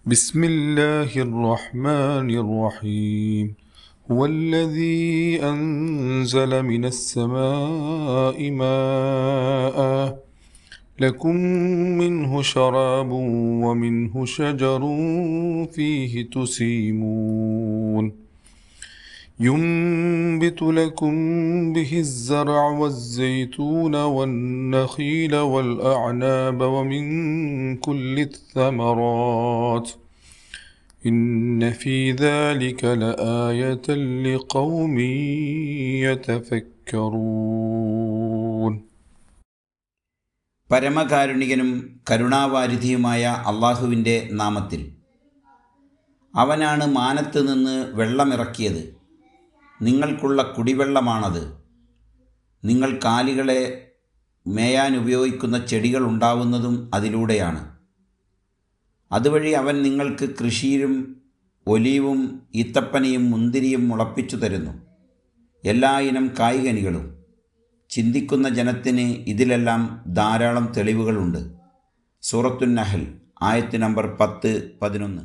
بسم الله الرحمن الرحيم هو الذي أنزل من السماء ماء لكم منه شراب ومنه شجر فيه تسيمون ينبت لكم به الزرع والزيتون والنخيل والأعناب ومن كل الثمرات إن في ذلك لآية لقوم يتفكرون. പരമകാരുണികനും കരുണാവാരിധിയുമായ അള്ളാഹുവിൻ്റെ നാമത്തിൽ. അവനാണ് മാനത്ത് നിന്ന് വെള്ളമിറക്കിയത്, നിങ്ങൾക്കുള്ള കുടിവെള്ളമാണത്. നിങ്ങൾ കാലികളെ മേയാൻ ഉപയോഗിക്കുന്ന ചെടികൾ ഉണ്ടാവുന്നതും അതിലൂടെയാണ്. അതുവഴി അവൻ നിങ്ങൾക്ക് കൃഷിയും ഒലീവും ഈത്തപ്പനയും മുന്തിരിയും മുളപ്പിച്ചു തരുന്നു, എല്ലാ ഇനം കായ്കനികളും. ചിന്തിക്കുന്ന ജനത്തിന് ഇതിലെല്ലാം ധാരാളം തെളിവുകളുണ്ട്. സൂറത്തുൻ നഹൽ ആയത്ത് നമ്പർ 10-11.